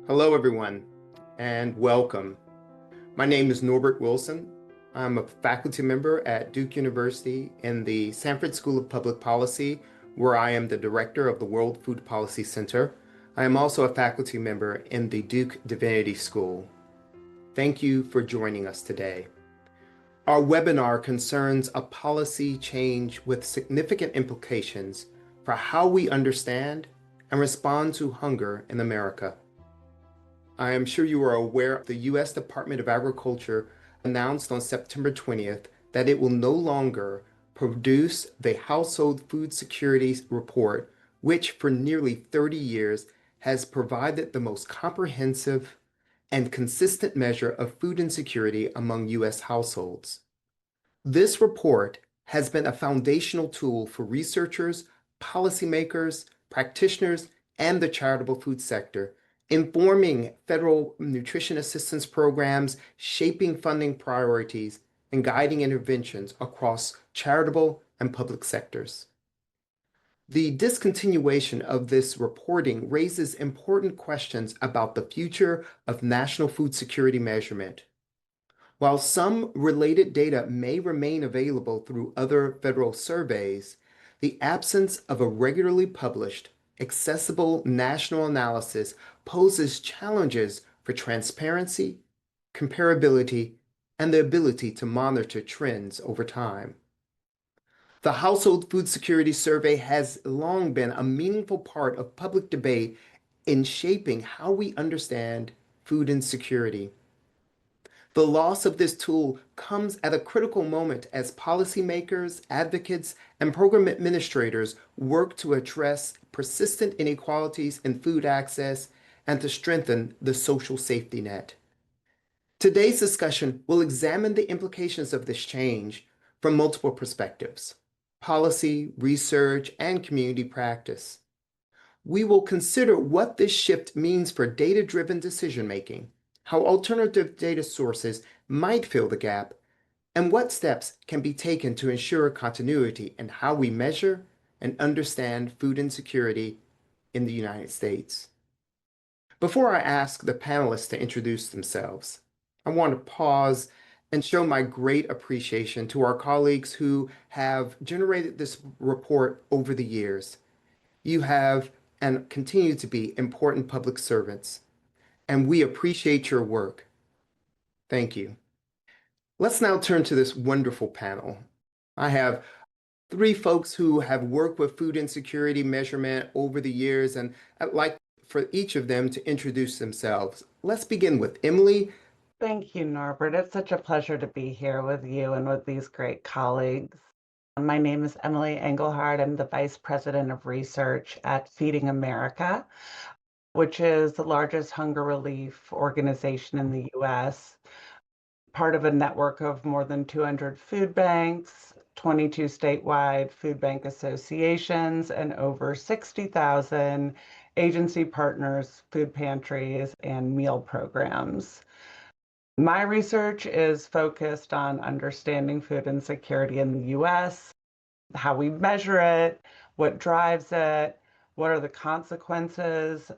Hello, everyone, and welcome. My name is Norbert Wilson. I'm a faculty member at Duke University in the Sanford School of Public Policy, where I am the director of the World Food Policy Center. I am also a faculty member in the Duke Divinity School. Thank you for joining us today. Our webinar concerns a policy change with significant implications for how we understand and respond to hunger in America. I am sure you are aware the U.S. Department of Agriculture announced on September 20th that it will no longer produce the Household Food Security Report, which for nearly 30 years has provided the most comprehensive and consistent measure of food insecurity among U.S. households. This report has been a foundational tool for researchers, policymakers, practitioners, and the charitable food sector, informing federal nutrition assistance programs, shaping funding priorities, and guiding interventions across charitable and public sectors. The discontinuation of this reporting raises important questions about the future of national food security measurement. While some related data may remain available through other federal surveys, the absence of a regularly published, accessible national analysis poses challenges for transparency, comparability, and the ability to monitor trends over time. The Household Food Security Survey has long been a meaningful part of public debate in shaping how we understand food insecurity. The loss of this tool comes at a critical moment as policymakers, advocates, and program administrators work to address persistent inequalities in food access and to strengthen the social safety net. Today's discussion will examine the implications of this change from multiple perspectives: policy, research, and community practice. We will consider what this shift means for data-driven decision-making, how alternative data sources might fill the gap, and what steps can be taken to ensure continuity in how we measure and understand food insecurity in the United States. Before I ask the panelists to introduce themselves, I want to pause and show my great appreciation to our colleagues who have generated this report over the years. You have and continue to be important public servants, and we appreciate your work. Thank you. Let's now turn to this wonderful panel. I have three folks who have worked with food insecurity measurement over the years, and I'd like for each of them to introduce themselves. Let's begin with Emily. Thank you, Norbert. It's such a pleasure to be here with you and with these great colleagues. My name is Emily Englehard. I'm the Vice President of Research at Feeding America, which is the largest hunger relief organization in the U.S., part of a network of more than 200 food banks, 22 statewide food bank associations, and over 60,000 agency partners, food pantries, and meal programs. My research is focused on understanding food insecurity in the U.S., how we measure it, what drives it, what are the consequences,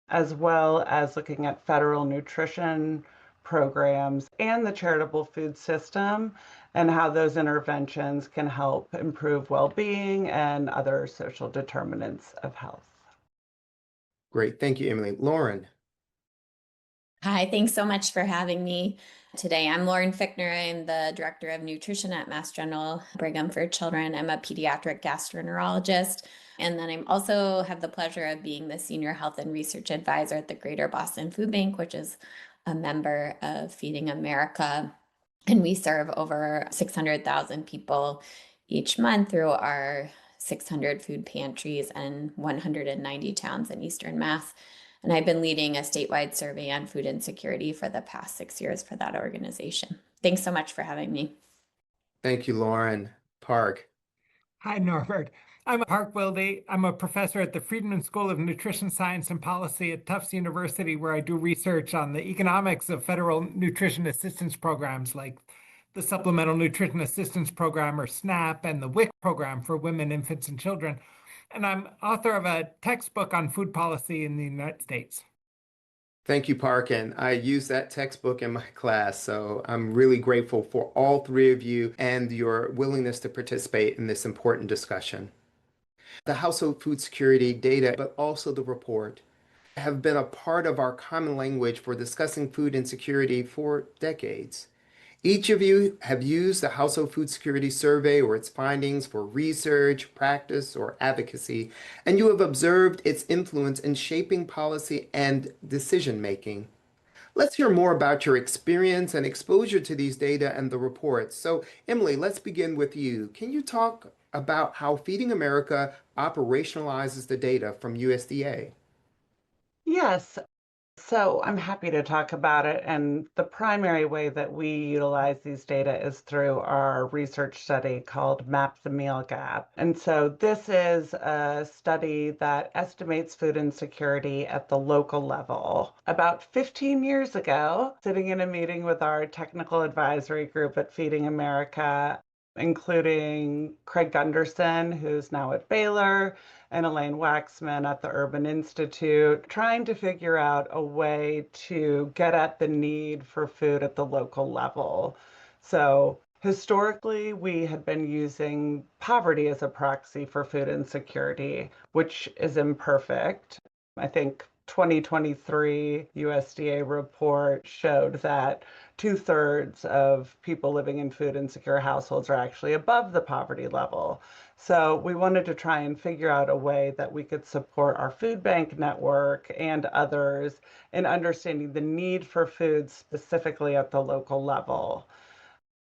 as well as looking at federal nutrition programs and the charitable food system and how those interventions can help improve well-being and other social determinants of health. Great, thank you, Emily. Lauren. Hi, thanks so much for having me today. I'm Lauren Fiechtner. I'm the Director of Nutrition at Mass General Brigham for Children. I'm a pediatric gastroenterologist. And then I also have the pleasure of being the Senior Health and Research Advisor at the Greater Boston Food Bank, which is a member of Feeding America. And we serve over 600,000 people each month through our 600 food pantries and 190 towns in Eastern Mass. And I've been leading a statewide survey on food insecurity for the past 6 years for that organization. Thanks so much for having me. Thank you, Lauren. Parke. Hi, Norbert. I'm Parke Wilde. I'm a professor at the Friedman School of Nutrition Science and Policy at Tufts University, where I do research on the economics of federal nutrition assistance programs like the Supplemental Nutrition Assistance Program, or SNAP, and the WIC program for women, infants, and children. And I'm author of a textbook on food policy in the United States. Thank you, Park. And I use that textbook in my class. So I'm really grateful for all three of you and your willingness to participate in this important discussion. The household food security data, but also the report, have been a part of our common language for discussing food insecurity for decades. Each of you have used the Household Food Security Survey or its findings for research, practice, or advocacy, and you have observed its influence in shaping policy and decision making. Let's hear more about your experience and exposure to these data and the reports. So, Emily, let's begin with you. Can you talk about how Feeding America operationalizes the data from USDA? Yes, so I'm happy to talk about it. And the primary way that we utilize these data is through our research study called Map the Meal Gap. And so this is a study that estimates food insecurity at the local level. About 15 years ago, sitting in a meeting with our technical advisory group at Feeding America, including Craig Gunderson, who's now at Baylor, and Elaine Waxman at the Urban Institute, trying to figure out a way to get at the need for food at the local level. So historically, we had been using poverty as a proxy for food insecurity, which is imperfect. I think 2023 USDA report showed that 2/3 of people living in food insecure households are actually above the poverty level. So we wanted to try and figure out a way that we could support our food bank network and others in understanding the need for food specifically at the local level.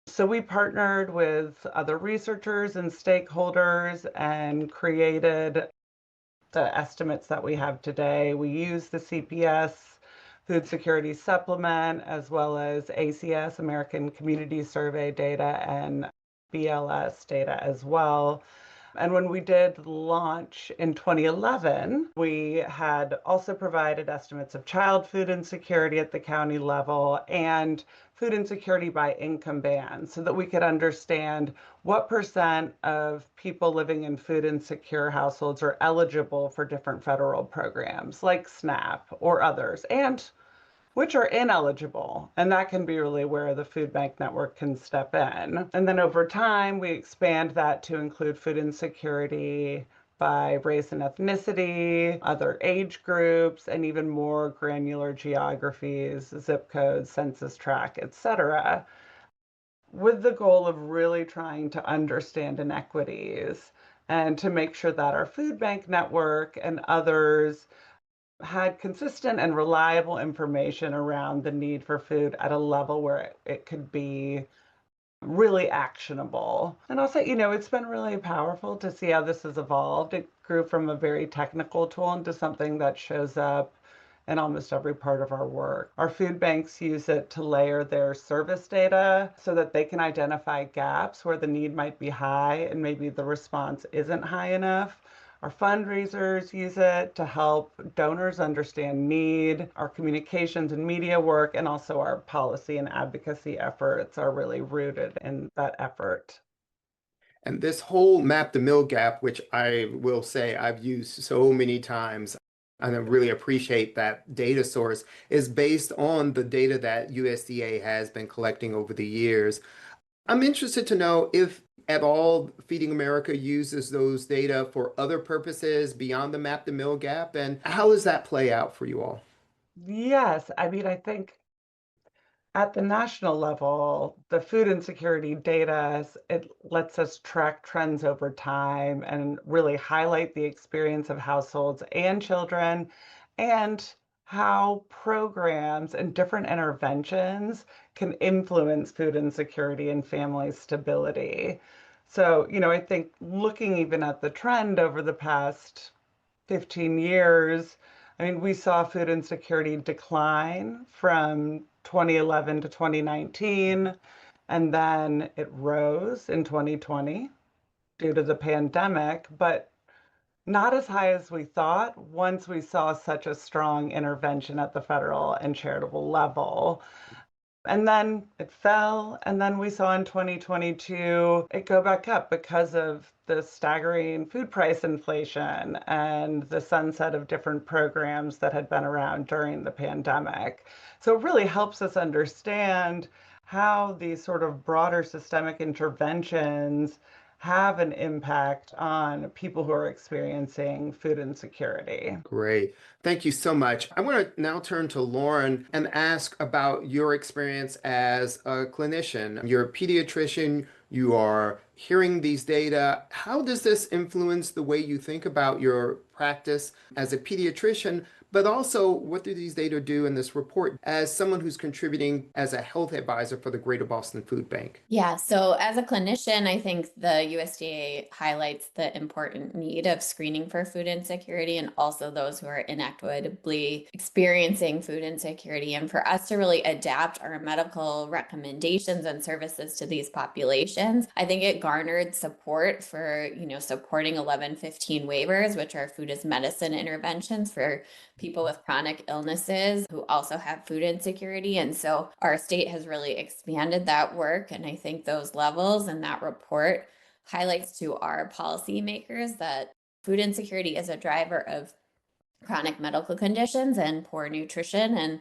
So we partnered with other researchers and stakeholders and created the estimates that we have today. We use the CPS Food Security Supplement as well as ACS, American Community Survey data, and BLS data as well. And when we did launch in 2011, we had also provided estimates of child food insecurity at the county level and food insecurity by income band so that we could understand what percent of people living in food insecure households are eligible for different federal programs like SNAP or others, and which are ineligible. And that can be really where the food bank network can step in. And then over time, we expand that to include food insecurity by race and ethnicity, other age groups, and even more granular geographies, zip codes, census tract, etc., with the goal of really trying to understand inequities and to make sure that our food bank network and others had consistent and reliable information around the need for food at a level where it could be really actionable. And also, it's been really powerful to see how this has evolved. It grew from a very technical tool into something that shows up in almost every part of our work. Our food banks use it to layer their service data so that they can identify gaps where the need might be high and maybe the response isn't high enough. Our fundraisers use it to help donors understand need. Our communications and media work, and also our policy and advocacy efforts are really rooted in that effort. And this whole Map the Mill Gap, which I will say I've used so many times, and I really appreciate that data source, is based on the data that USDA has been collecting over the years. I'm interested to know if at all Feeding America uses those data for other purposes beyond the Map the Mill Gap, and how does that play out for you all? Yes, I mean, I think at the national level, the food insecurity data, it lets us track trends over time and really highlight the experience of households and children and how programs and different interventions can influence food insecurity and family stability. So, I think looking even at the trend over the past 15 years, I mean, we saw food insecurity decline from 2011 to 2019, and then it rose in 2020 due to the pandemic, but not as high as we thought once we saw such a strong intervention at the federal and charitable level. And then it fell, and then we saw in 2022 it go back up because of the staggering food price inflation and the sunset of different programs that had been around during the pandemic. So it really helps us understand how these sort of broader systemic interventions have an impact on people who are experiencing food insecurity. Great. Thank you so much. I want to now turn to Lauren and ask about your experience as a clinician. You're a pediatrician, you are hearing these data. How does this influence the way you think about your practice as a pediatrician? But also, what do these data do in this report as someone who's contributing as a health advisor for the Greater Boston Food Bank? Yeah, so as a clinician, I think the USDA highlights the important need of screening for food insecurity and also those who are inequitably experiencing food insecurity. And for us to really adapt our medical recommendations and services to these populations, I think it garnered support for, supporting 1115 waivers, which are food as medicine interventions for people with chronic illnesses who also have food insecurity. And so our state has really expanded that work. And I think those levels and that report highlights to our policymakers that food insecurity is a driver of chronic medical conditions and poor nutrition. And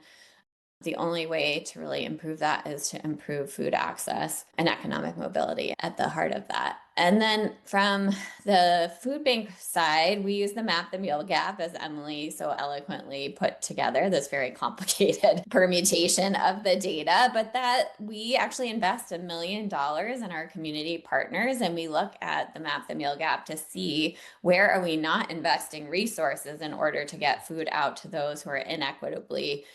the only way to really improve that is to improve food access and economic mobility at the heart of that. And then from the food bank side, we use the Map the Meal Gap, as Emily so eloquently put together, this very complicated permutation of the data, but that we actually invest $1 million in our community partners. And we look at the Map the Meal Gap to see where are we not investing resources in order to get food out to those who are inequitably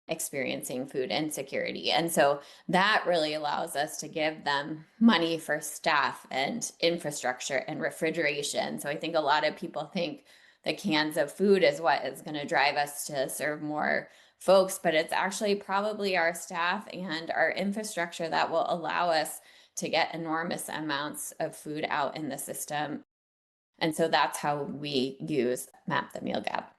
experiencing food insecurity. And so that really allows us to give them money for staff and infrastructure and refrigeration. So I think a lot of people think the cans of food is what is going to drive us to serve more folks, but it's actually probably our staff and our infrastructure that will allow us to get enormous amounts of food out in the system. And so that's how we use Map the Meal Gap.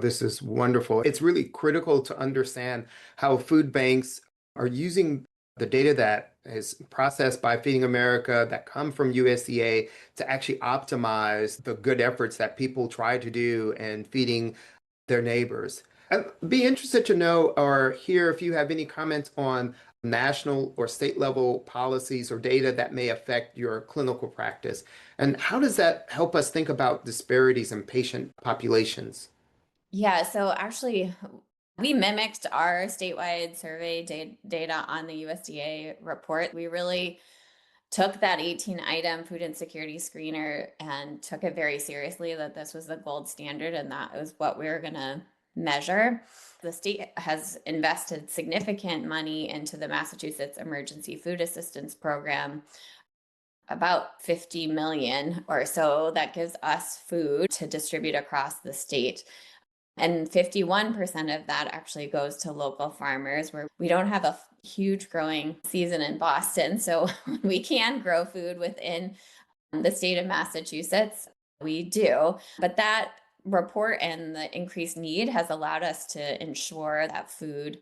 This is wonderful. It's really critical to understand how food banks are using the data that is processed by Feeding America that come from USDA to actually optimize the good efforts that people try to do in feeding their neighbors. I'd be interested to know or hear if you have any comments on national or state level policies or data that may affect your clinical practice. And how does that help us think about disparities in patient populations? Yeah, so actually, we mimicked our statewide survey data on the USDA report. We really took that 18-item food insecurity screener and took it very seriously that this was the gold standard and that was what we were going to measure. The state has invested significant money into the Massachusetts Emergency Food Assistance Program, about 50 million or so, that gives us food to distribute across the state. And 51% of that actually goes to local farmers where we don't have a huge growing season in Boston. So we can grow food within the state of Massachusetts. We do. But that report and the increased need has allowed us to ensure that food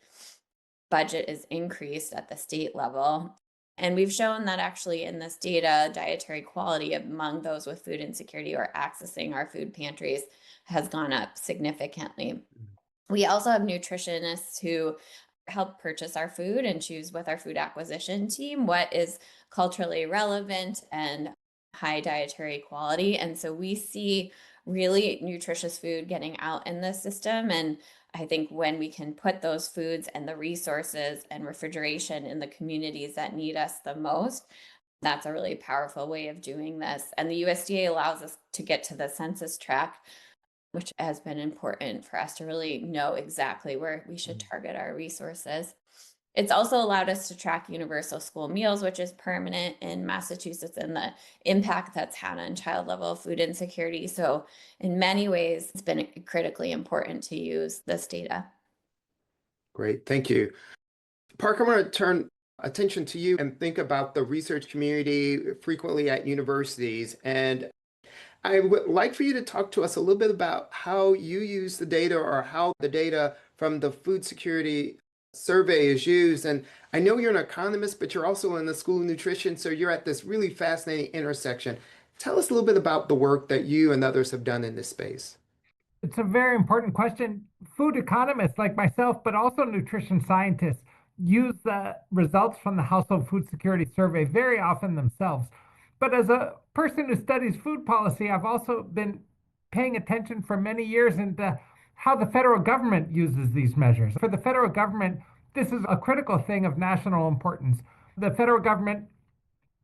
budget is increased at the state level. And we've shown that actually in this data, dietary quality among those with food insecurity or accessing our food pantries has gone up significantly. We also have nutritionists who help purchase our food and choose with our food acquisition team what is culturally relevant and high dietary quality. And so we see really nutritious food getting out in the system. And I think when we can put those foods and the resources and refrigeration in the communities that need us the most, that's a really powerful way of doing this. And the USDA allows us to get to the census tract, which has been important for us to really know exactly where we should target our resources. It's also allowed us to track universal school meals, which is permanent in Massachusetts, and the impact that's had on child level food insecurity. So in many ways, it's been critically important to use this data. Great, thank you. Parke, I want to turn attention to you and think about the research community frequently at universities. And I would like for you to talk to us a little bit about how you use the data or how the data from the food security survey is used. And I know you're an economist, but you're also in the School of Nutrition, so you're at this really fascinating intersection. Tell us a little bit about the work that you and others have done in this space. It's a very important question. Food economists like myself, but also nutrition scientists, use the results from the Household Food Security Survey very often themselves. But as a person who studies food policy, I've also been paying attention for many years into how the federal government uses these measures. For the federal government, this is a critical thing of national importance. The federal government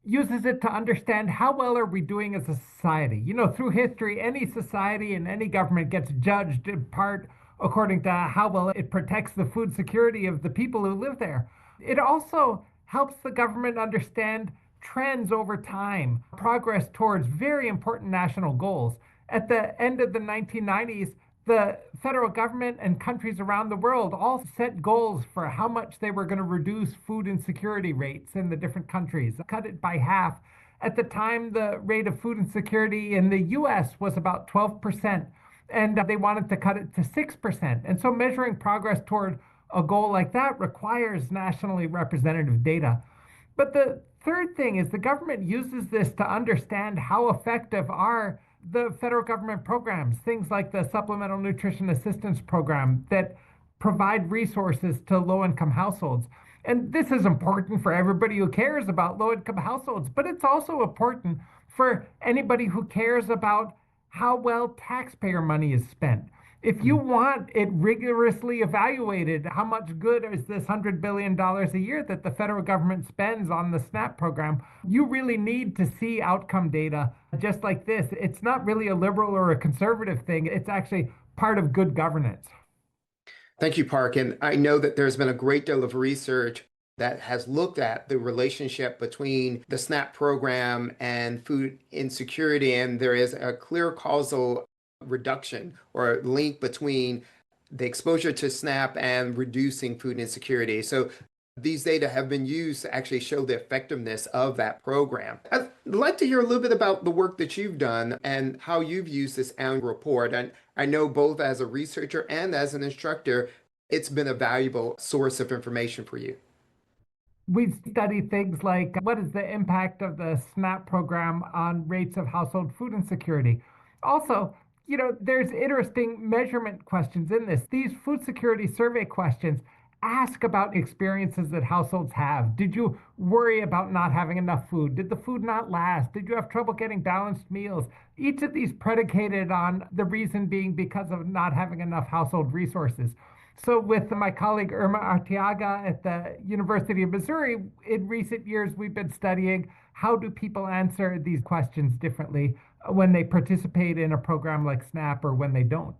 uses it to understand how well are we doing as a society. You know, through history, any society and any government gets judged in part according to how well it protects the food security of the people who live there. It also helps the government understand trends over time, progress towards very important national goals. At the end of the 1990s, the federal government and countries around the world all set goals for how much they were going to reduce food insecurity rates in the different countries, cut it by half. At the time, the rate of food insecurity in the US was about 12%, and they wanted to cut it to 6%. And so measuring progress toward a goal like that requires nationally representative data. But the third thing is the government uses this to understand how effective are the federal government programs, things like the Supplemental Nutrition Assistance Program that provide resources to low-income households. And this is important for everybody who cares about low-income households, but it's also important for anybody who cares about how well taxpayer money is spent. If you want it rigorously evaluated, how much good is this $100 billion a year that the federal government spends on the SNAP program, you really need to see outcome data just like this. It's not really a liberal or a conservative thing. It's actually part of good governance. Thank you, Park. And I know that there's been a great deal of research that has looked at the relationship between the SNAP program and food insecurity, and there is a clear causal reduction or link between the exposure to SNAP and reducing food insecurity. So these data have been used to actually show the effectiveness of that program. I'd like to hear a little bit about the work that you've done and how you've used this annual report. And I know both as a researcher and as an instructor, it's been a valuable source of information for you. We've studied things like what is the impact of the SNAP program on rates of household food insecurity. Also, you know, there's interesting measurement questions in this. These food security survey questions ask about experiences that households have. Did you worry about not having enough food? Did the food not last? Did you have trouble getting balanced meals? Each of these predicated on the reason being because of not having enough household resources. So with my colleague Irma Arteaga at the University of Missouri, in recent years, we've been studying how do people answer these questions differently when they participate in a program like SNAP or when they don't.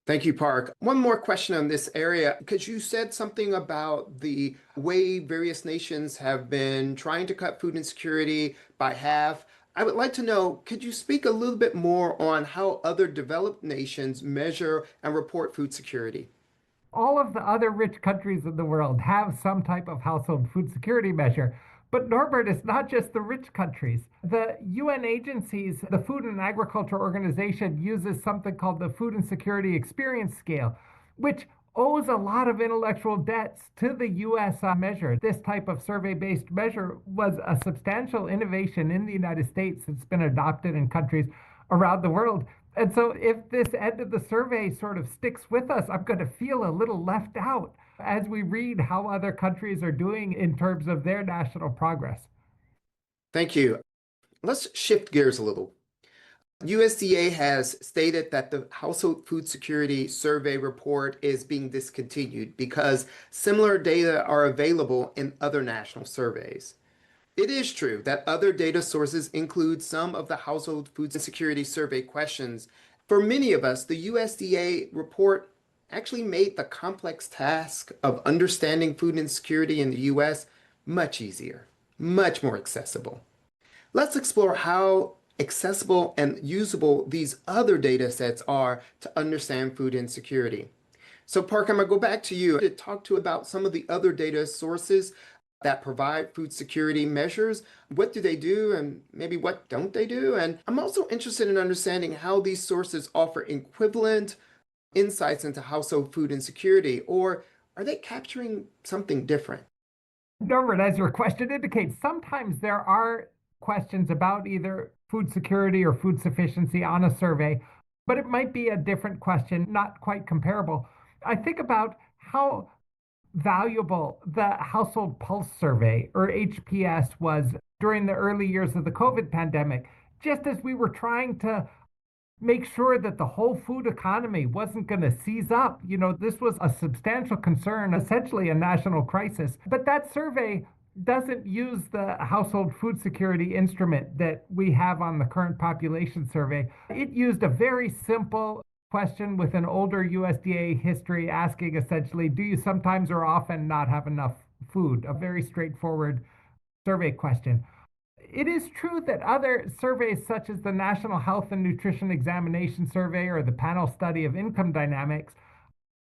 Thank you, Park. One more question on this area, because you said something about the way various nations have been trying to cut food insecurity by half. I would like to know, could you speak a little bit more on how other developed nations measure and report food security? All of the other rich countries in the world have some type of household food security measure. But Norbert, it's not just the rich countries. The UN agencies, the Food and Agriculture Organization uses something called the Food and Security Experience Scale, which owes a lot of intellectual debts to the US measure. This type of survey-based measure was a substantial innovation in the United States. It's been adopted in countries around the world. And so if this end of the survey sort of sticks with us, I'm going to feel a little left out as we read how other countries are doing in terms of their national progress. Thank you. Let's shift gears a little. USDA has stated that the Household Food Security Survey report is being discontinued because similar data are available in other national surveys. It is true that other data sources include some of the Household Food Security Survey questions. For many of us, the USDA report actually made the complex task of understanding food insecurity in the US much easier, much more accessible. Let's explore how accessible and usable these other data sets are to understand food insecurity. So Park, I'm going to go back to you to talk to about some of the other data sources that provide food security measures. What do they do and maybe what don't they do? And I'm also interested in understanding how these sources offer equivalent insights into household food insecurity, or are they capturing something different? Norbert, as your question indicates, sometimes there are questions about either food security or food sufficiency on a survey, but it might be a different question, not quite comparable. I think about how valuable the Household Pulse Survey, or HPS, was during the early years of the COVID pandemic, just as we were trying to make sure that the whole food economy wasn't going to seize up. This was a substantial concern, essentially a national crisis. But that survey doesn't use the household food security instrument that we have on the current population survey. It used a very simple question with an older USDA history asking essentially, do you sometimes or often not have enough food? A very straightforward survey question. It is true that other surveys, such as the National Health and Nutrition Examination Survey or the Panel Study of Income Dynamics,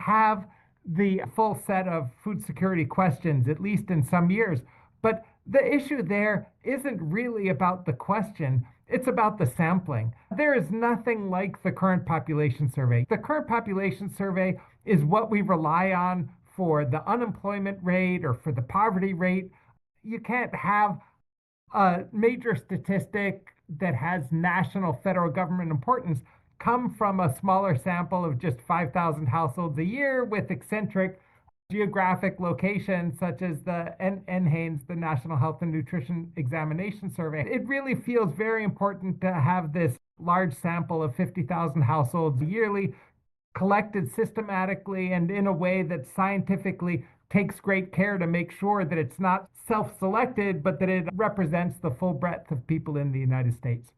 have the full set of food security questions, at least in some years. But the issue there isn't really about the question, it's about the sampling. There is nothing like the current population survey. The current population survey is what we rely on for the unemployment rate or for the poverty rate. You can't have a major statistic that has national federal government importance come from a smaller sample of just 5,000 households a year with eccentric geographic locations such as the NHANES, the National Health and Nutrition Examination Survey. It really feels very important to have this large sample of 50,000 households yearly collected systematically and in a way that scientifically takes great care to make sure that it's not self-selected, but that it represents the full breadth of people in the United States.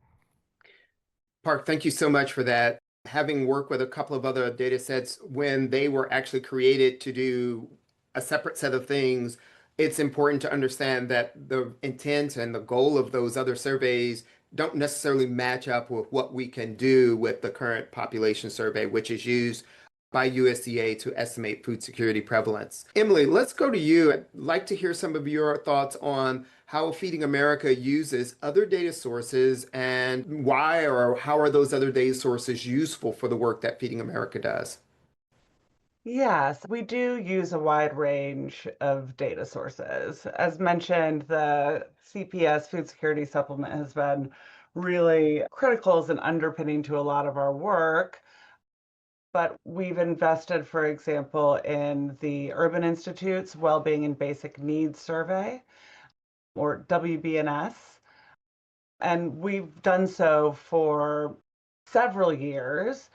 Parke, thank you so much for that. Having worked with a couple of other data sets when they were actually created to do a separate set of things, it's important to understand that the intent and the goal of those other surveys don't necessarily match up with what we can do with the current population survey, which is used by USDA to estimate food security prevalence. Emily, let's go to you. I'd like to hear some of your thoughts on how Feeding America uses other data sources and why or how are those other data sources useful for the work that Feeding America does? Yes, we do use a wide range of data sources. As mentioned, the CPS Food Security Supplement has been really critical as an underpinning to a lot of our work. But we've invested, for example, in the Urban Institute's Wellbeing and Basic Needs Survey, or WBNS. And we've done so for several years,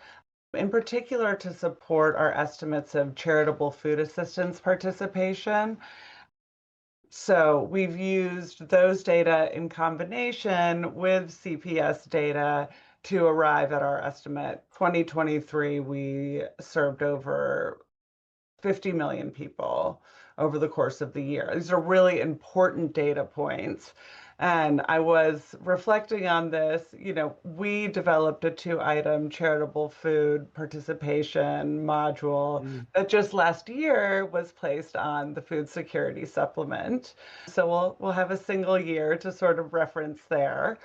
in particular to support our estimates of charitable food assistance participation. So we've used those data in combination with CPS data to arrive at our estimate. 2023, we served over 50 million people over the course of the year. These are really important data points. And I was reflecting on this, we developed a 2-item charitable food participation module that just last year was placed on the food security supplement. So we'll have a single year to sort of reference there.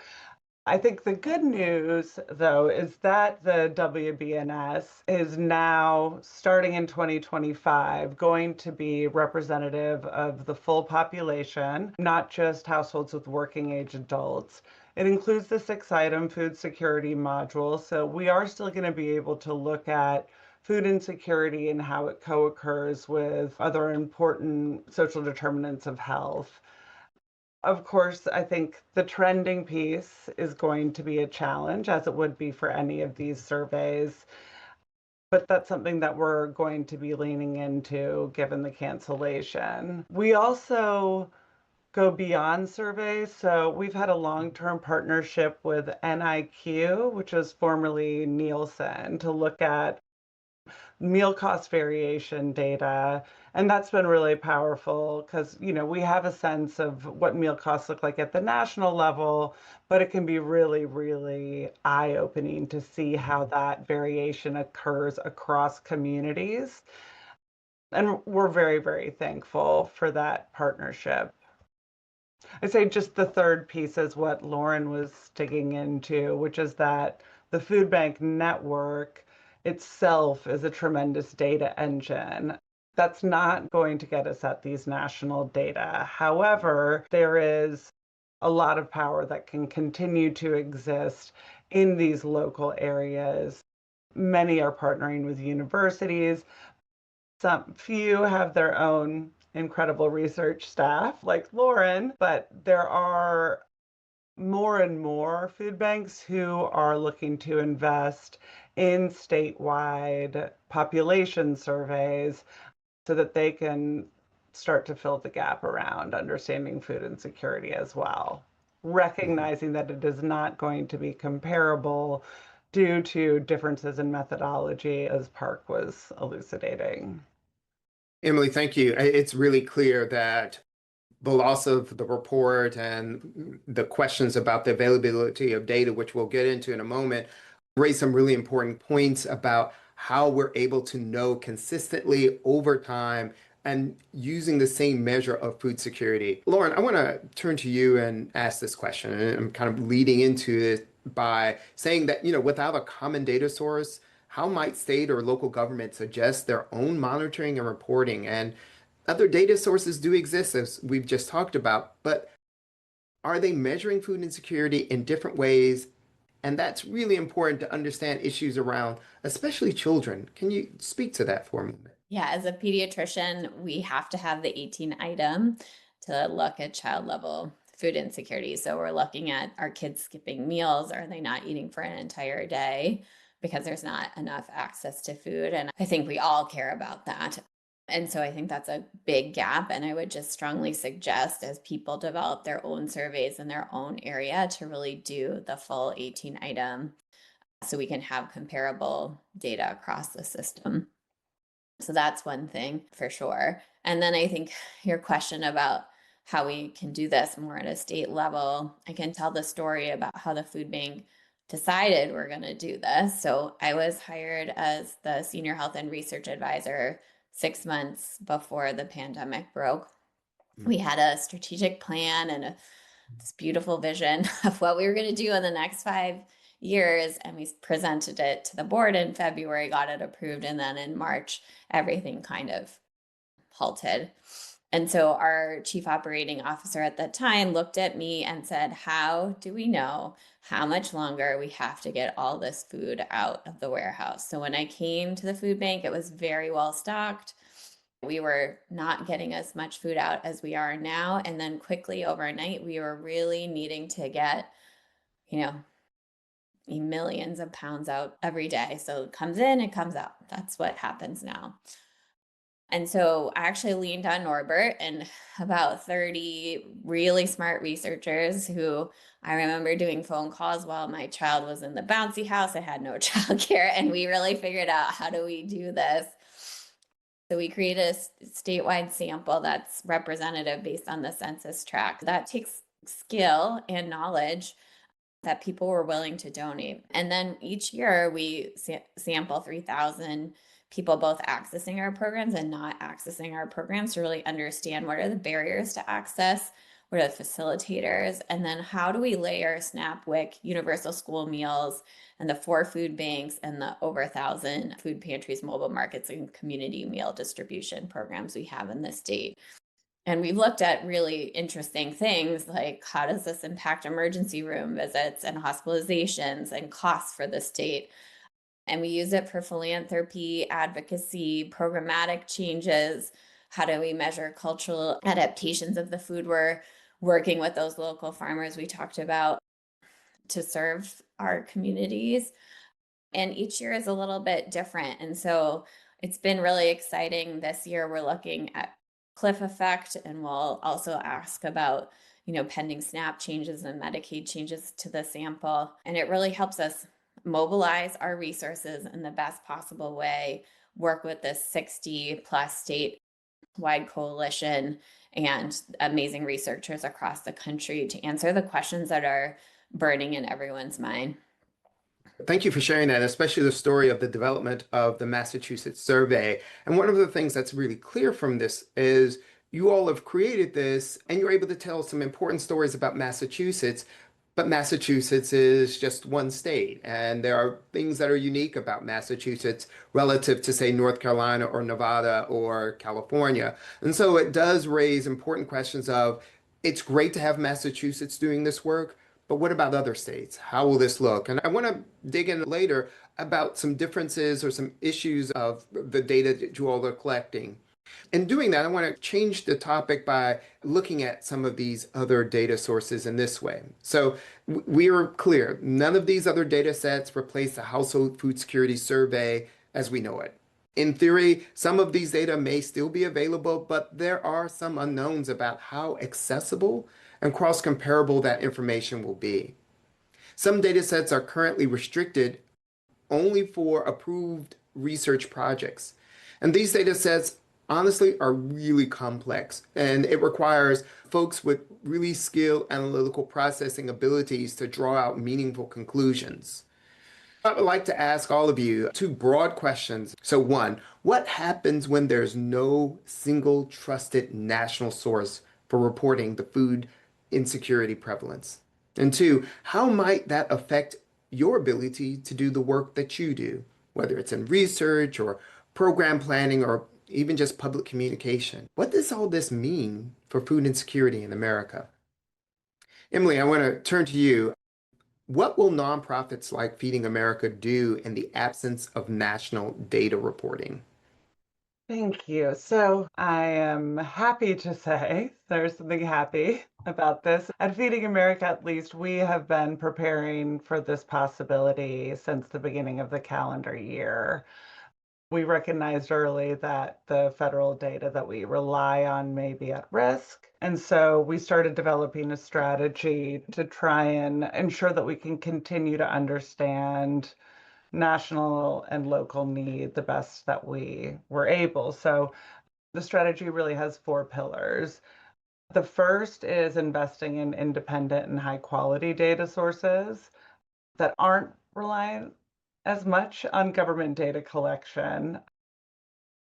I think the good news, though, is that the WBNS is now, starting in 2025, going to be representative of the full population, not just households with working age adults. It includes the 6-item food security module, so we are still going to be able to look at food insecurity and how it co-occurs with other important social determinants of health. Of course, I think the trending piece is going to be a challenge, as it would be for any of these surveys. But that's something that we're going to be leaning into given the cancellation. We also go beyond surveys. So we've had a long-term partnership with NIQ, which was formerly Nielsen, to look at meal cost variation data. And that's been really powerful because, we have a sense of what meal costs look like at the national level, but it can be really, really eye-opening to see how that variation occurs across communities. And we're very, very thankful for that partnership. I'd say just the third piece is what Lauren was digging into, which is that the food bank network itself is a tremendous data engine. That's not going to get us at these national data. However, there is a lot of power that can continue to exist in these local areas. Many are partnering with universities. Some few have their own incredible research staff like Lauren, but there are more and more food banks who are looking to invest in statewide population surveys so that they can start to fill the gap around understanding food insecurity as well, recognizing that it is not going to be comparable due to differences in methodology, as Parke was elucidating. Emily, thank you. It's really clear that the loss of the report and the questions about the availability of data, which we'll get into in a moment, raise some really important points about how we're able to know consistently over time and using the same measure of food security. Lauren, I want to turn to you and ask this question. And I'm kind of leading into it by saying that, without a common data source, how might state or local governments adjust their own monitoring and reporting? And other data sources do exist, as we've just talked about, but are they measuring food insecurity in different ways? And that's really important to understand issues around, especially children. Can you speak to that for a moment? Yeah, as a pediatrician, we have to have the 18 item to look at child level food insecurity. So we're looking at, are kids skipping meals? Are they not eating for an entire day because there's not enough access to food? And I think we all care about that. And so I think that's a big gap. And I would just strongly suggest, as people develop their own surveys in their own area, to really do the full 18 item so we can have comparable data across the system. So that's one thing for sure. And then I think your question about how we can do this more at a state level, I can tell the story about how the food bank decided we're going to do this. So I was hired as the senior health and research advisor 6 months before the pandemic broke. We had a strategic plan and this beautiful vision of what we were going to do in the next 5 years. And we presented it to the board in February, got it approved. And then in March, everything kind of halted. And so our chief operating officer at the time looked at me and said, how do we know how much longer we have to get all this food out of the warehouse? So when I came to the food bank, it was very well stocked. We were not getting as much food out as we are now. And then quickly overnight, we were really needing to get, millions of pounds out every day. So it comes in, it comes out. That's what happens now. And so I actually leaned on Norbert and about 30 really smart researchers who I remember doing phone calls while my child was in the bouncy house. I had no childcare, and we really figured out, how do we do this? So we created a statewide sample that's representative based on the census tract. That takes skill and knowledge that people were willing to donate. And then each year we sample 3,000 people both accessing our programs and not accessing our programs to really understand what are the barriers to access, what are the facilitators, and then how do we layer SNAP, WIC, universal school meals, and the 4 food banks and the over 1,000 food pantries, mobile markets, and community meal distribution programs we have in the state. And we've looked at really interesting things like, how does this impact emergency room visits and hospitalizations and costs for the state? And we use it for philanthropy, advocacy, programmatic changes. How do we measure cultural adaptations of the food we're working with those local farmers we talked about to serve our communities? And each year is a little bit different. And so it's been really exciting. This year, we're looking at cliff effect, and we'll also ask about, pending SNAP changes and Medicaid changes to the sample. And it really helps us mobilize our resources in the best possible way, work with this 60 plus statewide coalition and amazing researchers across the country to answer the questions that are burning in everyone's mind. Thank you for sharing that, especially the story of the development of the Massachusetts survey. And one of the things that's really clear from this is you all have created this and you're able to tell some important stories about Massachusetts, But Massachusetts is just one state, and there are things that are unique about Massachusetts relative to, say, North Carolina or Nevada or California. And so it does raise important questions of it's great to have Massachusetts doing this work, but what about other states? How will this look? And I want to dig in later about some differences or some issues of the data that you all are collecting. In doing that, I want to change the topic by looking at some of these other data sources in this way. So we are clear, none of these other data sets replace the Household Food Security Survey as we know it. In theory, some of these data may still be available, but there are some unknowns about how accessible and cross-comparable that information will be. Some data sets are currently restricted only for approved research projects. And these data sets honestly are really complex, and it requires folks with really skilled analytical processing abilities to draw out meaningful conclusions. I would like to ask all of you two broad questions. So one, what happens when there's no single trusted national source for reporting the food insecurity prevalence? And two, how might that affect your ability to do the work that you do, whether it's in research or program planning or even just public communication? What does all this mean for food insecurity in America? Emily, I want to turn to you. What will nonprofits like Feeding America do in the absence of national data reporting? Thank you. So I am happy to say there's something happy about this. At Feeding America, at least, we have been preparing for this possibility since the beginning of the calendar year. We recognized early that the federal data that we rely on may be at risk. And so we started developing a strategy to try and ensure that we can continue to understand national and local need the best that we were able. So the strategy really has four pillars. The first is investing in independent and high quality data sources that aren't reliant as much on government data collection.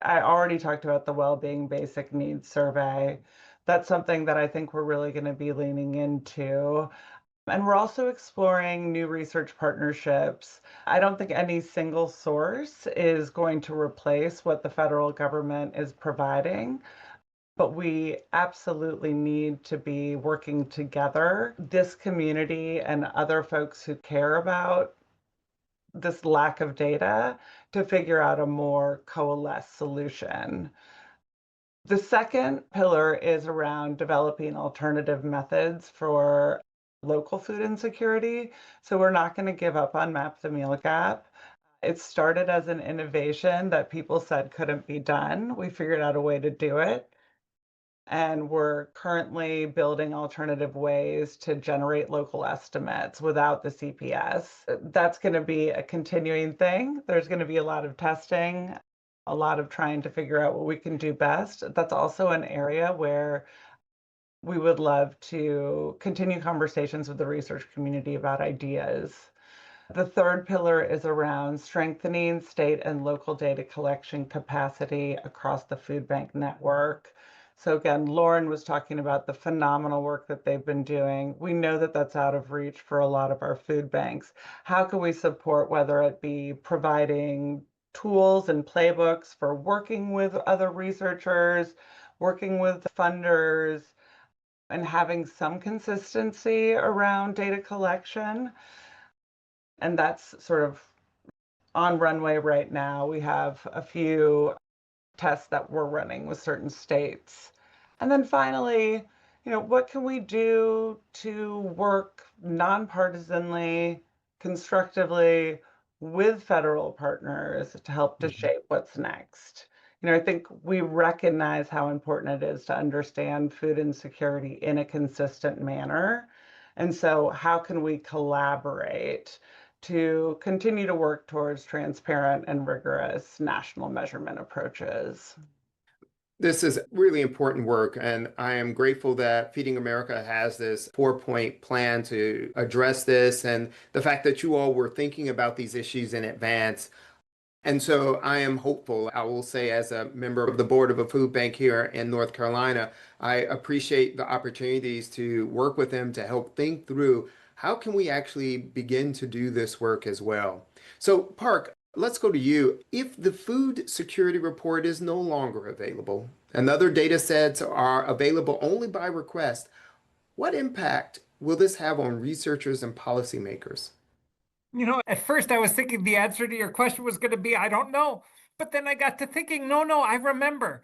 I already talked about the Well-Being Basic Needs Survey. That's something that I think we're really going to be leaning into. And we're also exploring new research partnerships. I don't think any single source is going to replace what the federal government is providing, but we absolutely need to be working together, this community and other folks who care about this lack of data, to figure out a more coalesced solution. The second pillar is around developing alternative methods for local food insecurity. So we're not going to give up on Map the Meal Gap. It started as an innovation that people said couldn't be done. We figured out a way to do it. And we're currently building alternative ways to generate local estimates without the CPS. That's going to be a continuing thing. There's going to be a lot of testing, a lot of trying to figure out what we can do best. That's also an area where we would love to continue conversations with the research community about ideas. The third pillar is around strengthening state and local data collection capacity across the food bank network. So again, Lauren was talking about the phenomenal work that they've been doing. We know that that's out of reach for a lot of our food banks. How can we support, whether it be providing tools and playbooks for working with other researchers, working with funders, and having some consistency around data collection? And that's sort of on runway right now. We have a few tests that we're running with certain states. And then finally, what can we do to work nonpartisanly, constructively with federal partners to help to shape what's next? I think we recognize how important it is to understand food insecurity in a consistent manner. And so how can we collaborate to continue to work towards transparent and rigorous national measurement approaches? This is really important work, and I am grateful that Feeding America has this 4-point plan to address this, and the fact that you all were thinking about these issues in advance. And so I am hopeful. I will say, as a member of the board of a food bank here in North Carolina, I appreciate the opportunities to work with them to help think through how can we actually begin to do this work as well? So, Park, let's go to you. If the food security report is no longer available and other data sets are available only by request, what impact will this have on researchers and policymakers? At first I was thinking the answer to your question was going to be, I don't know. But then I got to thinking, no, I remember.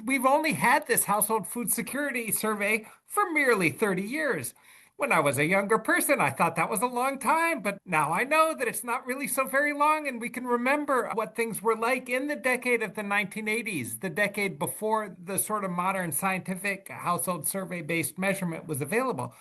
We've only had this household food security survey for merely 30 years. When I was a younger person, I thought that was a long time, but now I know that it's not really so very long, and we can remember what things were like in the decade of the 1980s, the decade before the sort of modern scientific household survey-based measurement was available.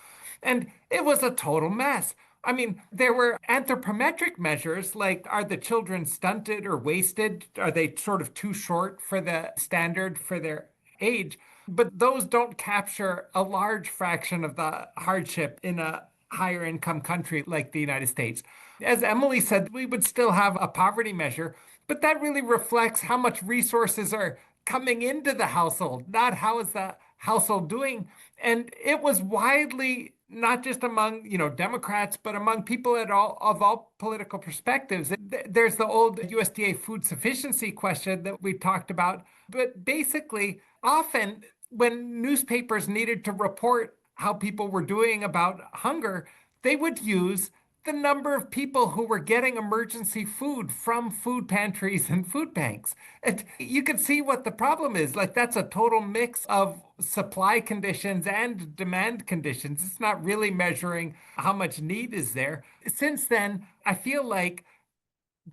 And it was a total mess. I mean, there were anthropometric measures like, are the children stunted or wasted? Are they sort of too short for the standard for their age? But those don't capture a large fraction of the hardship in a higher income country like the United States. As Emily said, we would still have a poverty measure, but that really reflects how much resources are coming into the household, not how is the household doing. And it was widely, not just among Democrats, but among people of all political perspectives. There's the old USDA food sufficiency question that we talked about. But basically, often when newspapers needed to report how people were doing about hunger, they would use the number of people who were getting emergency food from food pantries and food banks. And you can see what the problem is. Like, that's a total mix of supply conditions and demand conditions. It's not really measuring how much need is there. Since then, I feel like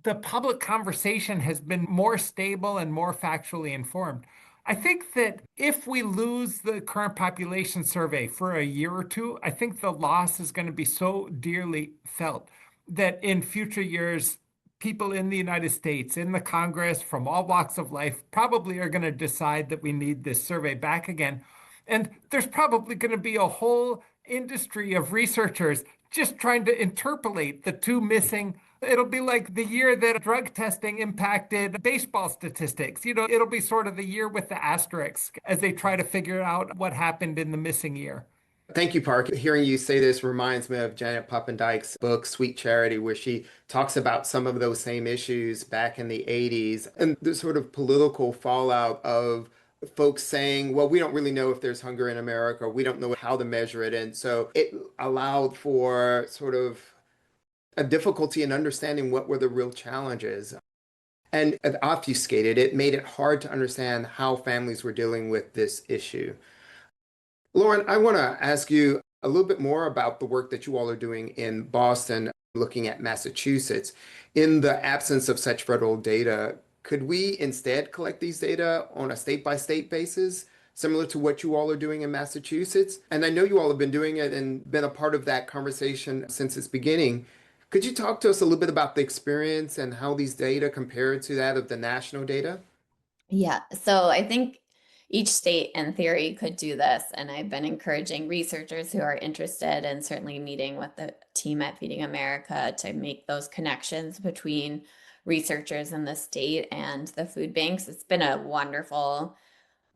the public conversation has been more stable and more factually informed. I think that if we lose the current population survey for a year or two, I think the loss is going to be so dearly felt that in future years, people in the United States, in the Congress, from all walks of life, probably are going to decide that we need this survey back again. And there's probably going to be a whole industry of researchers just trying to interpolate the two missing. It'll be like the year that drug testing impacted baseball statistics. It'll be sort of the year with the asterisk as they try to figure out what happened in the missing year. Thank you, Park. Hearing you say this reminds me of Janet Poppendieck's book, Sweet Charity, where she talks about some of those same issues back in the 80s and the sort of political fallout of folks saying, well, we don't really know if there's hunger in America, or we don't know how to measure it. And so it allowed for sort of a difficulty in understanding what were the real challenges. And it obfuscated, it made it hard to understand how families were dealing with this issue. Lauren, I want to ask you a little bit more about the work that you all are doing in Boston, looking at Massachusetts. In the absence of such federal data, could we instead collect these data on a state-by-state basis, similar to what you all are doing in Massachusetts? And I know you all have been doing it and been a part of that conversation since its beginning. Could you talk to us a little bit about the experience and how these data compare to that of the national data? Yeah, so I think each state in theory could do this. And I've been encouraging researchers who are interested and certainly meeting with the team at Feeding America to make those connections between researchers in the state and the food banks. It's been a wonderful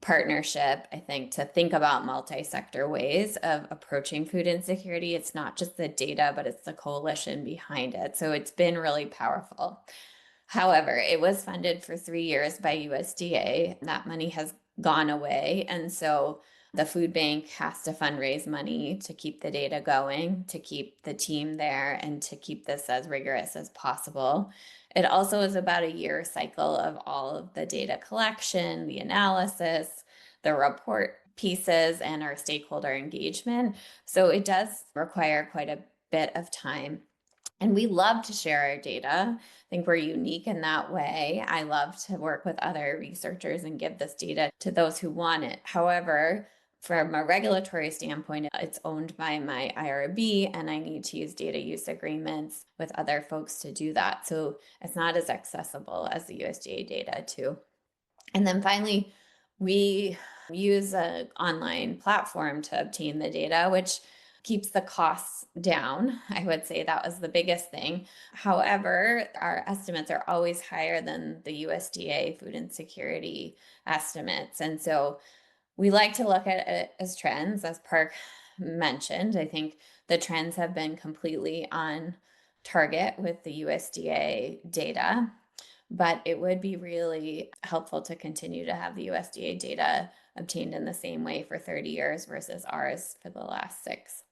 partnership, I think, to think about multi-sector ways of approaching food insecurity. It's not just the data, but it's the coalition behind it. So it's been really powerful. However, it was funded for 3 years by USDA. That money has gone away. And so the food bank has to fundraise money to keep the data going, to keep the team there, and to keep this as rigorous as possible. It also is about a year cycle of all of the data collection, the analysis, the report pieces, and our stakeholder engagement. So it does require quite a bit of time. And we love to share our data. I think we're unique in that way. I love to work with other researchers and give this data to those who want it. However, from a regulatory standpoint, it's owned by my IRB, and I need to use data use agreements with other folks to do that. So it's not as accessible as the USDA data too. And then finally, we use an online platform to obtain the data, which keeps the costs down. I would say that was the biggest thing. However, our estimates are always higher than the USDA food insecurity estimates. And so we like to look at it as trends, as Park mentioned. I think the trends have been completely on target with the USDA data. But it would be really helpful to continue to have the USDA data obtained in the same way for 30 years versus ours for the last 6.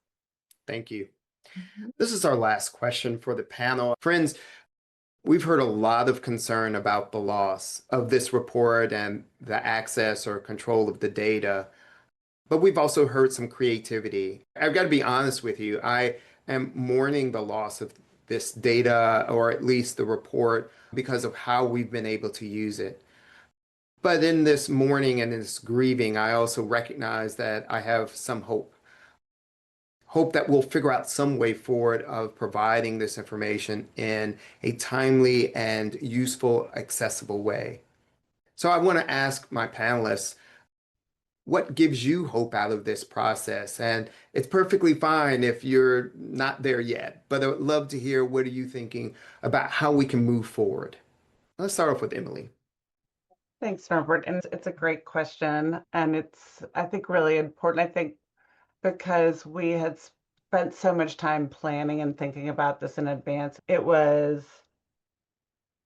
Thank you. Mhm. This is our last question for the panel. Friends, we've heard a lot of concern about the loss of this report and the access or control of the data, but we've also heard some creativity. I've got to be honest with you. I am mourning the loss of this data, or at least the report, because of how we've been able to use it. But in this mourning and this grieving, I also recognize that I have some hope. Hope that we'll figure out some way forward of providing this information in a timely and useful, accessible way. So I want to ask my panelists, what gives you hope out of this process? And it's perfectly fine if you're not there yet, but I would love to hear, what are you thinking about how we can move forward? Let's start off with Emily. Thanks, Norbert. And it's a great question. And it's, I think, really important. I think because we had spent so much time planning and thinking about this in advance, it was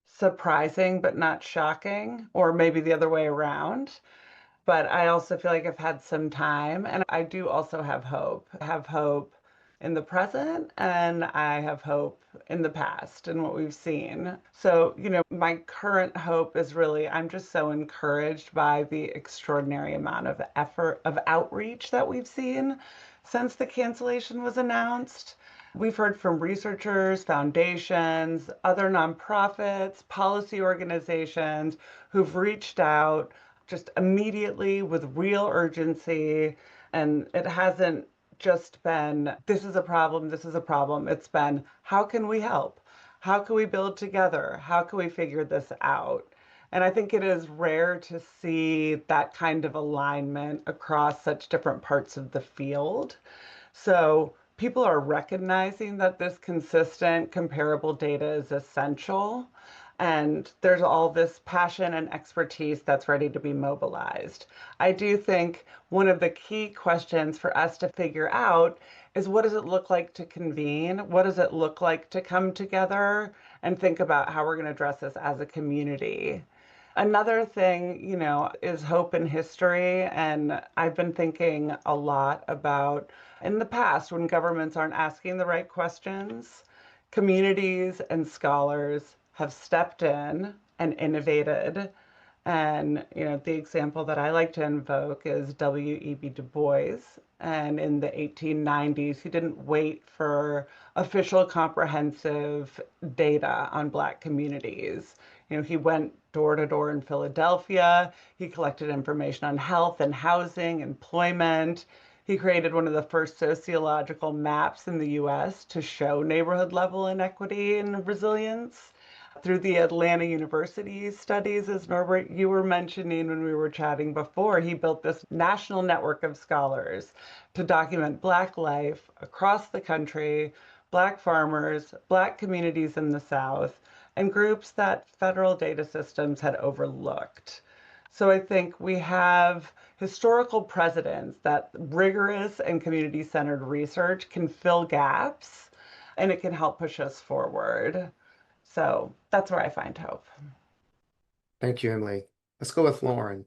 surprising but not shocking, or maybe the other way around. But I also feel like I've had some time, and I do also have hope. I have hope in the present, and I have hope in the past and what we've seen. So, my current hope is really, I'm just so encouraged by the extraordinary amount of effort, of outreach that we've seen since the cancellation was announced. We've heard from researchers, foundations, other nonprofits, policy organizations who've reached out just immediately with real urgency. And it hasn't just been, this is a problem, this is a problem. It's been, how can we help? How can we build together? How can we figure this out? And I think it is rare to see that kind of alignment across such different parts of the field. So people are recognizing that this consistent, comparable data is essential. And there's all this passion and expertise that's ready to be mobilized. I do think one of the key questions for us to figure out is, what does it look like to convene? What does it look like to come together and think about how we're going to address this as a community? Another thing, is hope in history. And I've been thinking a lot about, in the past, when governments aren't asking the right questions, communities and scholars have stepped in and innovated. And, the example that I like to invoke is W.E.B. Du Bois. And in the 1890s, he didn't wait for official comprehensive data on Black communities. He went door to door in Philadelphia. He collected information on health and housing, employment. He created one of the first sociological maps in the US to show neighborhood level inequity and resilience. Through the Atlanta University studies, as Norbert, you were mentioning when we were chatting before, he built this national network of scholars to document Black life across the country, Black farmers, Black communities in the South, and groups that federal data systems had overlooked. So I think we have historical precedents that rigorous and community-centered research can fill gaps, and it can help push us forward. So that's where I find hope. Thank you, Emily. Let's go with Lauren.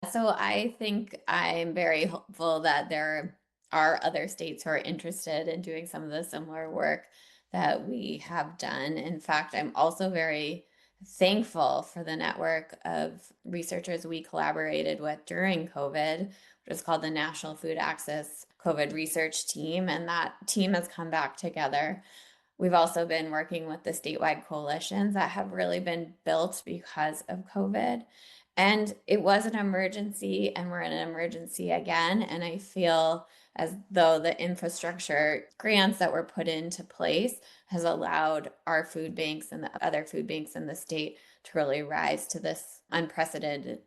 So I think I'm very hopeful that there are other states who are interested in doing some of the similar work that we have done. In fact, I'm also very thankful for the network of researchers we collaborated with during COVID, which is called the National Food Access COVID Research Team. And that team has come back together. We've also been working with the statewide coalitions that have really been built because of COVID. And it was an emergency, and we're in an emergency again. And I feel as though the infrastructure grants that were put into place has allowed our food banks and the other food banks in the state to really rise to this unprecedented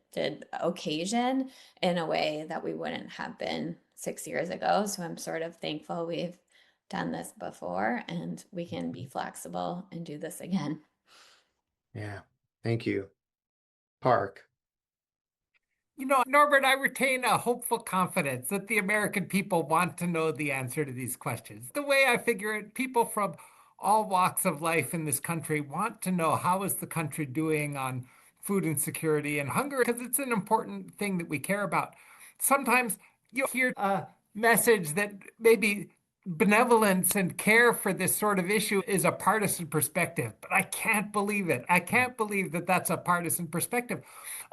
occasion in a way that we wouldn't have been 6 years ago. So I'm sort of thankful we've done this before and we can be flexible and do this again. Yeah, thank you. Parke. Norbert, I retain a hopeful confidence that the American people want to know the answer to these questions. The way I figure it, people from all walks of life in this country want to know how is the country doing on food insecurity and hunger, because it's an important thing that we care about. Sometimes you hear a message that maybe benevolence and care for this sort of issue is a partisan perspective, but I can't believe it. I can't believe that that's a partisan perspective.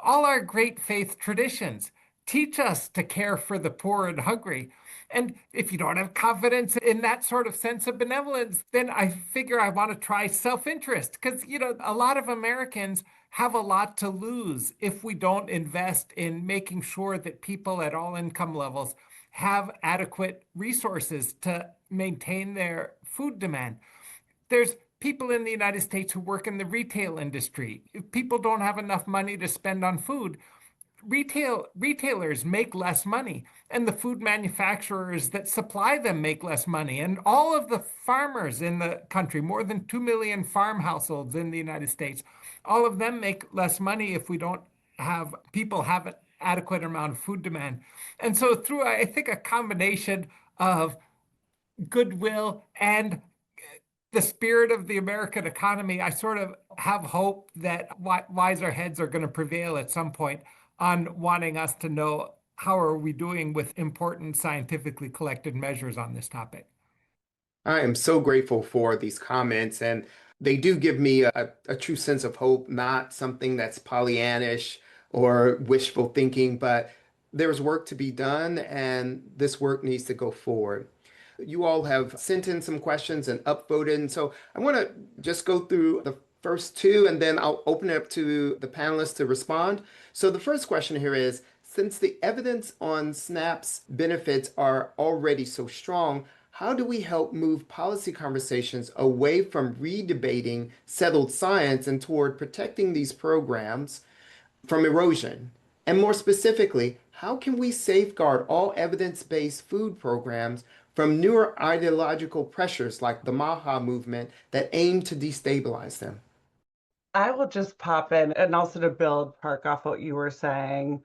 All our great faith traditions teach us to care for the poor and hungry. And if you don't have confidence in that sort of sense of benevolence, then I figure I want to try self-interest because, a lot of Americans have a lot to lose if we don't invest in making sure that people at all income levels have adequate resources to maintain their food demand. There's people in the United States who work in the retail industry. If people don't have enough money to spend on food, retailers make less money, and the food manufacturers that supply them make less money. And all of the farmers in the country, more than 2 million farm households in the United States, all of them make less money if we don't have people have an adequate amount of food demand. And so through, I think, a combination of goodwill and the spirit of the American economy, I sort of have hope that wiser heads are going to prevail at some point on wanting us to know how are we doing with important scientifically collected measures on this topic. I am so grateful for these comments, and they do give me a true sense of hope, not something that's Pollyannish or wishful thinking, but there's work to be done, and this work needs to go forward. You all have sent in some questions and upvoted, and so I want to just go through the first two, and then I'll open it up to the panelists to respond. So the first question here is, since the evidence on SNAP's benefits are already so strong, how do we help move policy conversations away from redebating settled science and toward protecting these programs from erosion? And more specifically, how can we safeguard all evidence-based food programs from newer ideological pressures like the MAHA movement that aim to destabilize them? I will just pop in and also to build, Park, off what you were saying.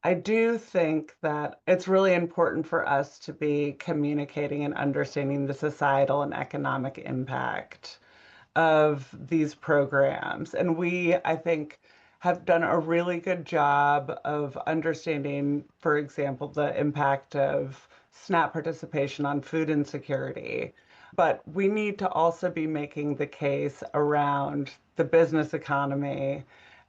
I do think that it's really important for us to be communicating and understanding the societal and economic impact of these programs. And we, I think, have done a really good job of understanding, for example, the impact of SNAP participation on food insecurity. But we need to also be making the case around the business economy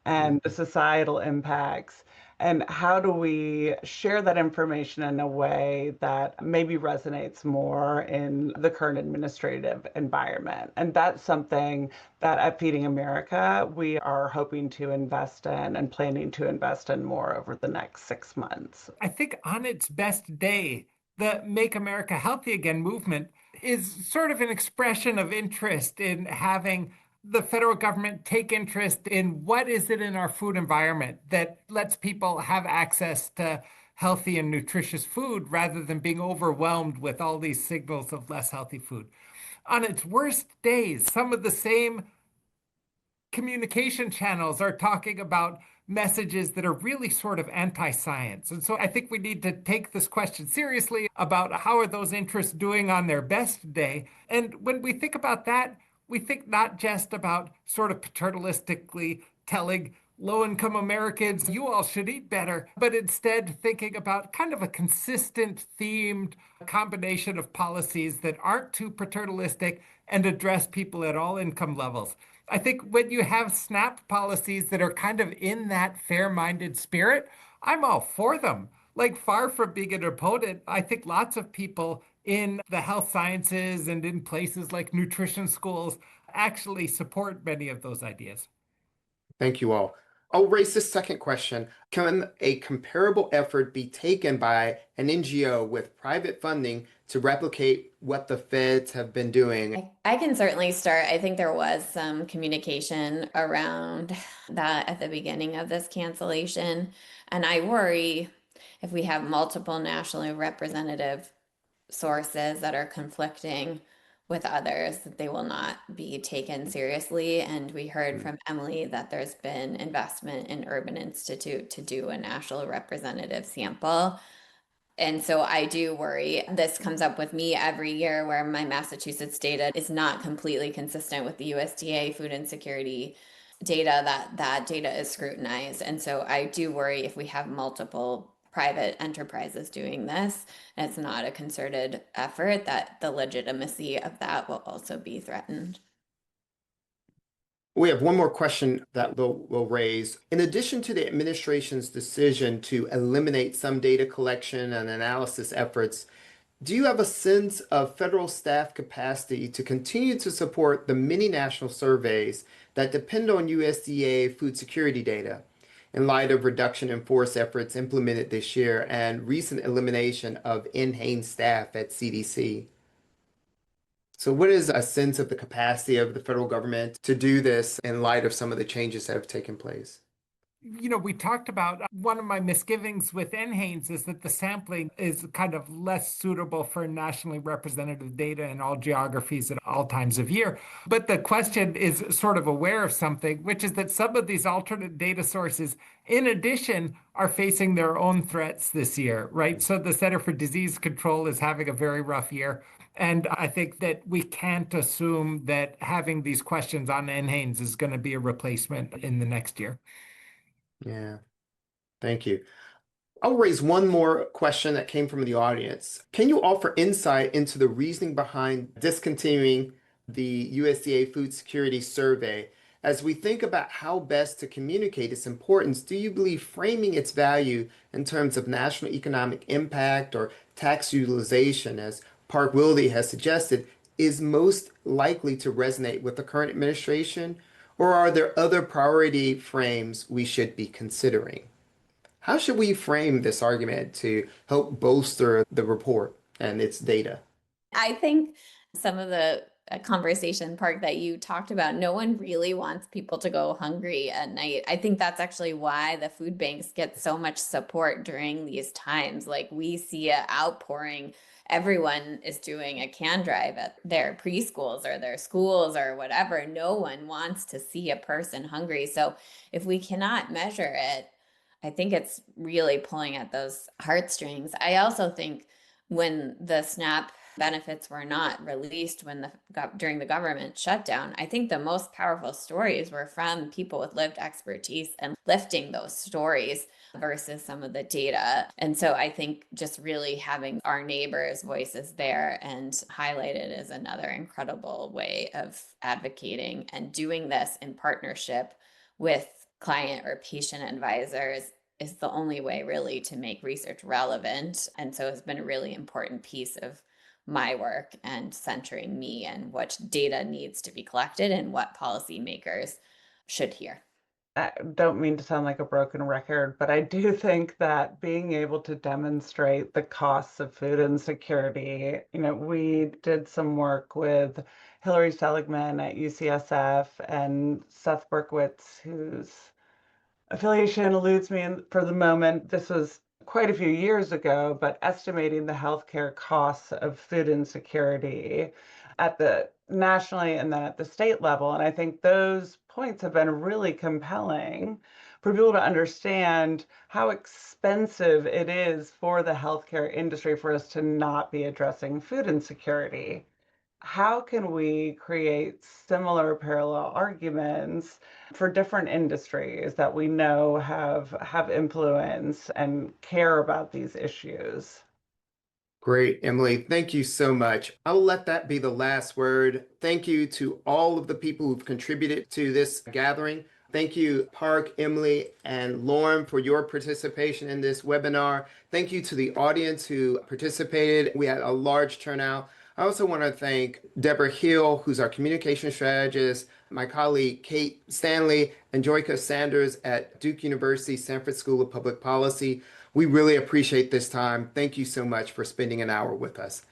and the societal impacts. And how do we share that information in a way that maybe resonates more in the current administrative environment? And that's something that at Feeding America, we are hoping to invest in and planning to invest in more over the next 6 months. I think on its best day, the Make America Healthy Again movement is sort of an expression of interest in having the federal government take interest in what is it in our food environment that lets people have access to healthy and nutritious food rather than being overwhelmed with all these signals of less healthy food. On its worst days, some of the same communication channels are talking about messages that are really sort of anti-science. And so I think we need to take this question seriously about how are those interests doing on their best day. And when we think about that, we think not just about sort of paternalistically telling low-income Americans, you all should eat better, but instead thinking about kind of a consistent themed combination of policies that aren't too paternalistic and address people at all income levels. I think when you have SNAP policies that are kind of in that fair-minded spirit, I'm all for them. Like, far from being an opponent, I think lots of people in the health sciences and in places like nutrition schools actually support many of those ideas. Thank you all. I'll raise this second question. Can a comparable effort be taken by an NGO with private funding to replicate what the feds have been doing? I can certainly start. I think there was some communication around that at the beginning of this cancellation. And I worry if we have multiple nationally representative sources that are conflicting, with others, that they will not be taken seriously. And we heard from Emily that there's been investment in Urban Institute to do a national representative sample. And so I do worry. This comes up with me every year where my Massachusetts data is not completely consistent with the USDA food insecurity data, that data is scrutinized. And so I do worry if we have multiple private enterprises doing this, and it's not a concerted effort, that the legitimacy of that will also be threatened. We have one more question that we'll raise. In addition to the administration's decision to eliminate some data collection and analysis efforts, do you have a sense of federal staff capacity to continue to support the many national surveys that depend on USDA food security data in light of reduction in force efforts implemented this year and recent elimination of in-Hain staff at CDC? So what is a sense of the capacity of the federal government to do this in light of some of the changes that have taken place? We talked about one of my misgivings with NHANES is that the sampling is kind of less suitable for nationally representative data in all geographies at all times of year. But the question is sort of aware of something, which is that some of these alternate data sources, in addition, are facing their own threats this year, right? So the Center for Disease Control is having a very rough year. And I think that we can't assume that having these questions on NHANES is going to be a replacement in the next year. Yeah, thank you. I'll raise one more question that came from the audience. Can you offer insight into the reasoning behind discontinuing the USDA Food Security Survey? As we think about how best to communicate its importance, do you believe framing its value in terms of national economic impact or tax utilization, as Parke Wilde has suggested, is most likely to resonate with the current administration? Or are there other priority frames we should be considering? How should we frame this argument to help bolster the report and its data? I think some of the conversation, Park, that you talked about, no one really wants people to go hungry at night. I think that's actually why the food banks get so much support during these times. Like, we see an outpouring. Everyone is doing a can drive at their preschools or their schools or whatever. No one wants to see a person hungry. So if we cannot measure it, I think it's really pulling at those heartstrings. I also think when the SNAP benefits were not released during the government shutdown, I think the most powerful stories were from people with lived expertise and lifting those stories versus some of the data. And so I think just really having our neighbors' voices there and highlighted is another incredible way of advocating, and doing this in partnership with client or patient advisors is the only way really to make research relevant. And so it's been a really important piece of my work and centering me and what data needs to be collected and what policymakers should hear. I don't mean to sound like a broken record, but I do think that being able to demonstrate the costs of food insecurity, we did some work with Hilary Seligman at UCSF and Seth Berkowitz, whose affiliation eludes me for the moment. This was quite a few years ago, but estimating the healthcare costs of food insecurity at the nationally and then at the state level. And I think those points have been really compelling for people to understand how expensive it is for the healthcare industry for us to not be addressing food insecurity. How can we create similar parallel arguments for different industries that we know have influence and care about these issues? Great, Emily. Thank you so much. I'll let that be the last word. Thank you to all of the people who've contributed to this gathering. Thank you, Parke, Emily, and Lauren, for your participation in this webinar. Thank you to the audience who participated. We had a large turnout. I also want to thank Deborah Hill, who's our communication strategist, my colleague Kate Stanley, and Joyka Sanders at Duke University Sanford School of Public Policy. We really appreciate this time. Thank you so much for spending an hour with us.